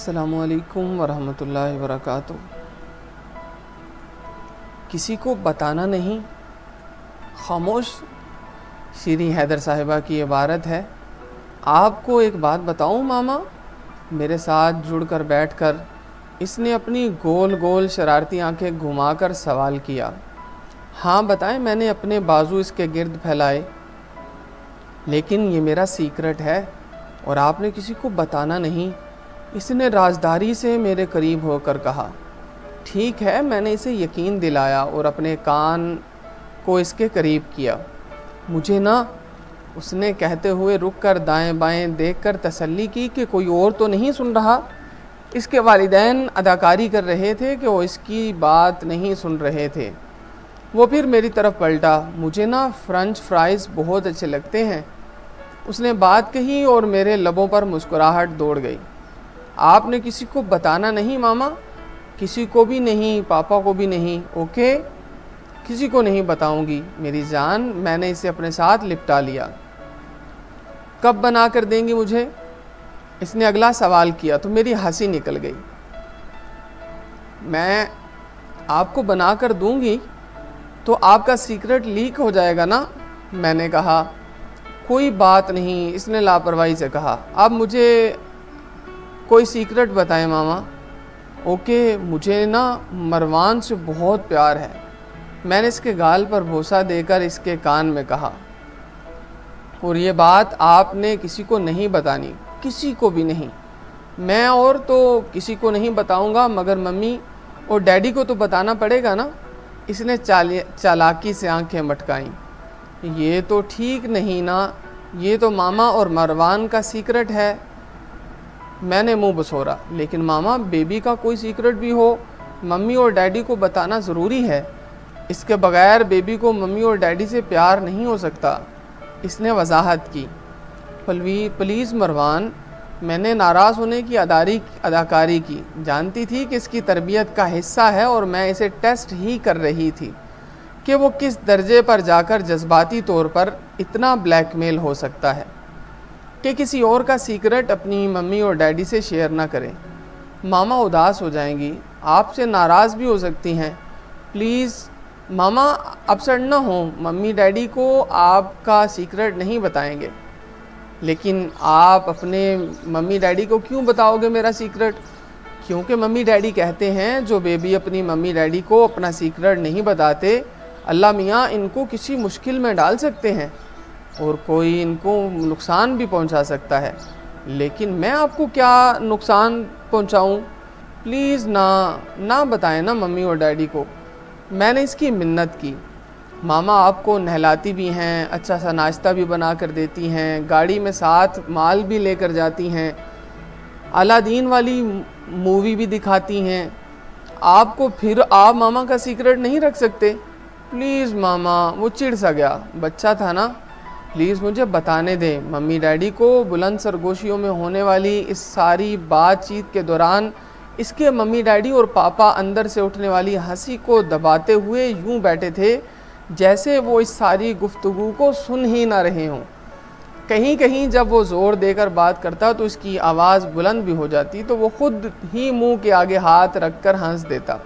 अस्सलामुअलैकुम वरहमतुल्लाहि वबरकातुहू। किसी को बताना नहीं, खामोश। शीरीं हैदर साहिबा की इबारत है। आपको एक बात बताऊं मामा, मेरे साथ जुड़कर बैठकर इसने अपनी गोल गोल शरारती आंखें घुमाकर सवाल किया। हाँ बताएं, मैंने अपने बाजू इसके गिर्द फैलाए। लेकिन ये मेरा सीक्रेट है और आपने किसी को बताना नहीं, इसने राजदारी से मेरे करीब होकर कहा। ठीक है, मैंने इसे यकीन दिलाया और अपने कान को इसके करीब किया। मुझे ना, उसने कहते हुए रुककर दाएं बाएं देखकर तसल्ली की कि कोई और तो नहीं सुन रहा। इसके वालिदैन अदाकारी कर रहे थे कि वो इसकी बात नहीं सुन रहे थे। वो फिर मेरी तरफ पलटा। मुझे ना फ्रेंच फ्राइज़ बहुत अच्छे लगते हैं, उसने बात कही और मेरे लबों पर मुस्कुराहट दौड़ गई। आपने किसी को बताना नहीं मामा, किसी को भी नहीं, पापा को भी नहीं। ओके, किसी को नहीं बताऊंगी मेरी जान। मैंने इसे अपने साथ लिपटा लिया। कब बना कर देंगी मुझे, इसने अगला सवाल किया तो मेरी हंसी निकल गई। मैं आपको बना कर दूंगी तो आपका सीक्रेट लीक हो जाएगा ना, मैंने कहा। कोई बात नहीं, इसने लापरवाही से कहा। अब मुझे कोई सीक्रेट बताएं मामा। ओके, मुझे ना मरवान से बहुत प्यार है, मैंने इसके गाल पर बोसा देकर इसके कान में कहा। और ये बात आपने किसी को नहीं बतानी, किसी को भी नहीं। मैं और तो किसी को नहीं बताऊंगा, मगर मम्मी और डैडी को तो बताना पड़ेगा ना, इसने चालाकी से आंखें मटकाईं। ये तो ठीक नहीं ना, ये तो मामा और मरवान का सीक्रेट है, मैंने मुंह बसोरा। लेकिन मामा, बेबी का कोई सीक्रेट भी हो, मम्मी और डैडी को बताना ज़रूरी है। इसके बगैर बेबी को मम्मी और डैडी से प्यार नहीं हो सकता, इसने वजाहत की। प्लीज़ मरवान, मैंने नाराज़ होने की अदाकारी की। जानती थी कि इसकी तरबियत का हिस्सा है और मैं इसे टेस्ट ही कर रही थी कि वो किस दर्जे पर जाकर जज्बाती तौर पर इतना ब्लैकमेल हो सकता है कि किसी और का सीक्रेट अपनी मम्मी और डैडी से शेयर ना करें। मामा उदास हो जाएंगी, आपसे नाराज़ भी हो सकती हैं। प्लीज़ मामा, अपसेट ना हो, मम्मी डैडी को आपका सीक्रेट नहीं बताएंगे। लेकिन आप अपने मम्मी डैडी को क्यों बताओगे मेरा सीक्रेट? क्योंकि मम्मी डैडी कहते हैं जो बेबी अपनी मम्मी डैडी को अपना सीक्रेट नहीं बताते, अल्लाह मियाँ इनको किसी मुश्किल में डाल सकते हैं और कोई इनको नुकसान भी पहुंचा सकता है। लेकिन मैं आपको क्या नुकसान पहुंचाऊं? प्लीज़ ना बताएं ना मम्मी और डैडी को, मैंने इसकी मिन्नत की। मामा आपको नहलाती भी हैं, अच्छा सा नाश्ता भी बना कर देती हैं, गाड़ी में साथ माल भी लेकर जाती हैं, अलादीन वाली मूवी भी दिखाती हैं आपको, फिर आप मामा का सीक्रेट नहीं रख सकते? प्लीज़ मामा, वो चिढ़ सा गया, बच्चा था ना, प्लीज़ मुझे बताने दें। मम्मी डैडी को बुलंद सरगोशियों में होने वाली इस सारी बातचीत के दौरान इसके मम्मी डैडी और पापा अंदर से उठने वाली हंसी को दबाते हुए यूं बैठे थे जैसे वो इस सारी गुफ्तगू को सुन ही ना रहे हों। कहीं कहीं जब वो ज़ोर देकर बात करता तो इसकी आवाज़ बुलंद भी हो जाती तो वो खुद ही मुंह के आगे हाथ रखकर हंस देता।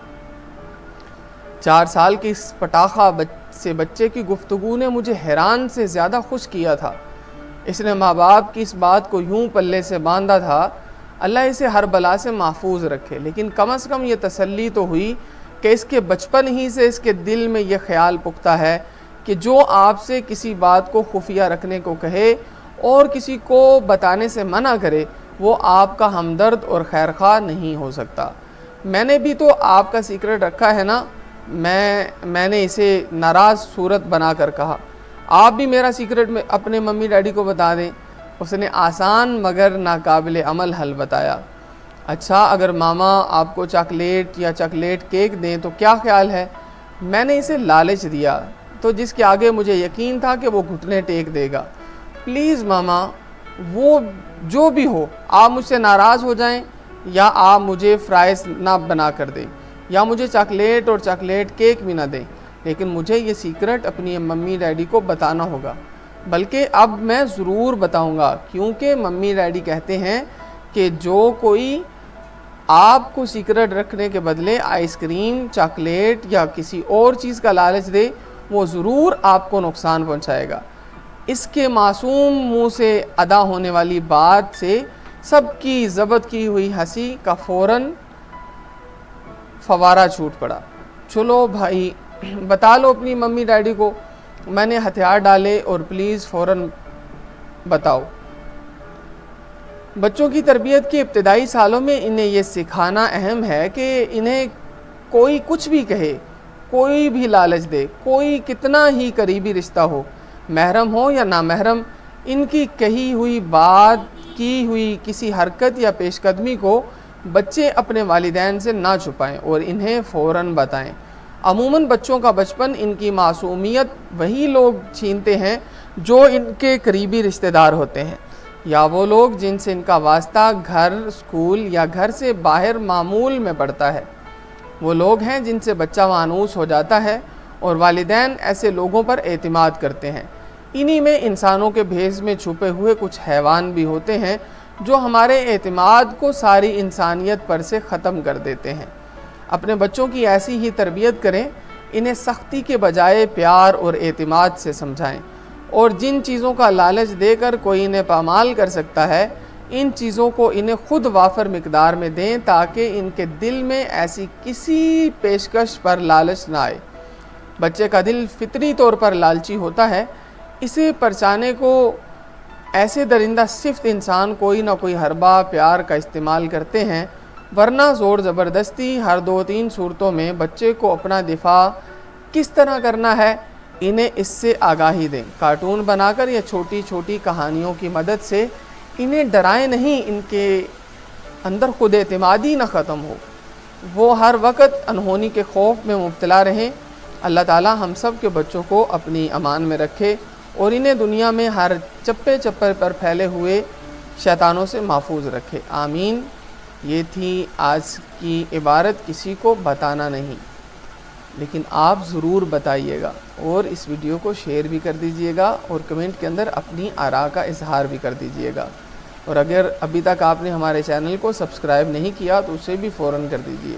4 साल के इस पटाखा से बच्चे की गुफ्तगू ने मुझे हैरान से ज़्यादा खुश किया था। इसने माँ बाप की इस बात को यूं पल्ले से बांधा था, अल्लाह इसे हर बला से महफूज रखे। लेकिन कम से कम ये तसल्ली तो हुई कि इसके बचपन ही से इसके दिल में यह ख्याल पुख्ता है कि जो आपसे किसी बात को खुफिया रखने को कहे और किसी को बताने से मना करे, वो आपका हमदर्द और खैरख्वाह नहीं हो सकता। मैंने भी तो आपका सीक्रेट रखा है ना, मैंने इसे नाराज़ सूरत बनाकर कहा। आप भी मेरा सीक्रेट में अपने मम्मी डैडी को बता दें। उसने आसान मगर नाकाबिल अमल हल बताया। अच्छा, अगर मामा आपको चॉकलेट या चॉकलेट केक दें तो क्या ख्याल है? मैंने इसे लालच दिया तो जिसके आगे मुझे यकीन था कि वो घुटने टेक देगा। प्लीज़ मामा, वो जो भी हो, आप मुझसे नाराज़ हो जाएं या आप मुझे फ्राइज़ ना बना कर दें या मुझे चॉकलेट और चॉकलेट केक भी ना दें, लेकिन मुझे ये सीक्रेट अपनी मम्मी डैडी को बताना होगा। बल्कि अब मैं ज़रूर बताऊंगा, क्योंकि मम्मी डैडी कहते हैं कि जो कोई आपको सीक्रेट रखने के बदले आइसक्रीम, चॉकलेट या किसी और चीज़ का लालच दे, वो ज़रूर आपको नुकसान पहुंचाएगा। इसके मासूम मुंह से अदा होने वाली बात से सबकी ज़ब्त की हुई हंसी का फ़ौरन फवारा छूट पड़ा। चलो भाई, बता लो अपनी मम्मी डैडी को मैंने हथियार डाले और प्लीज़ फ़ौरन बताओ। बच्चों की तरबियत के इब्तदाई सालों में इन्हें ये सिखाना अहम है कि इन्हें कोई कुछ भी कहे, कोई भी लालच दे, कोई कितना ही करीबी रिश्ता हो, महरम हो या ना महरम, इनकी कही हुई बात, की हुई किसी हरकत या पेशकदमी को बच्चे अपने वालिदैन से ना छुपाएं और इन्हें फ़ौरन बताएं। अमूमन बच्चों का बचपन, इनकी मासूमियत वही लोग छीनते हैं जो इनके करीबी रिश्तेदार होते हैं या वो लोग जिनसे इनका वास्ता घर, स्कूल या घर से बाहर मामूल में पड़ता है। वो लोग हैं जिनसे बच्चा मानूस हो जाता है और वालिदैन ऐसे लोगों पर एतमाद करते हैं। इन्हीं में इंसानों के भेष में छुपे हुए कुछ हैवान भी होते हैं जो हमारे एतमाद को सारी इंसानियत पर से ख़त्म कर देते हैं। अपने बच्चों की ऐसी ही तरबियत करें, इन्हें सख्ती के बजाय प्यार और एतमाद से समझाएं और जिन चीज़ों का लालच देकर कोई इन्हें पामाल कर सकता है, इन चीज़ों को इन्हें खुद वाफर मिकदार में दें ताकि इनके दिल में ऐसी किसी पेशकश पर लालच ना आए। बच्चे का दिल फितरी तौर पर लालची होता है। इसे परचाने को ऐसे दरिंदा सिफ्त इंसान कोई ना कोई हरबा प्यार का इस्तेमाल करते हैं, वरना ज़ोर ज़बरदस्ती हर 2-3 सूरतों में बच्चे को अपना दिफा किस तरह करना है, इन्हें इससे आगाही दें। कार्टून बनाकर या छोटी छोटी कहानियों की मदद से इन्हें डराएं नहीं, इनके अंदर खुद एतमादी न ख़त्म हो, वो हर वक्त अनहोनी के खौफ में मुब्तला रहें। अल्लाह ताला हम सब के बच्चों को अपनी अमान में रखे और इन्हें दुनिया में हर चप्पे चप्पे पर फैले हुए शैतानों से महफूज रखे। आमीन। ये थी आज की इबारत, किसी को बताना नहीं, लेकिन आप ज़रूर बताइएगा और इस वीडियो को शेयर भी कर दीजिएगा और कमेंट के अंदर अपनी आरा का इजहार भी कर दीजिएगा। और अगर अभी तक आपने हमारे चैनल को सब्सक्राइब नहीं किया तो उसे भी फ़ौरन कर दीजिए।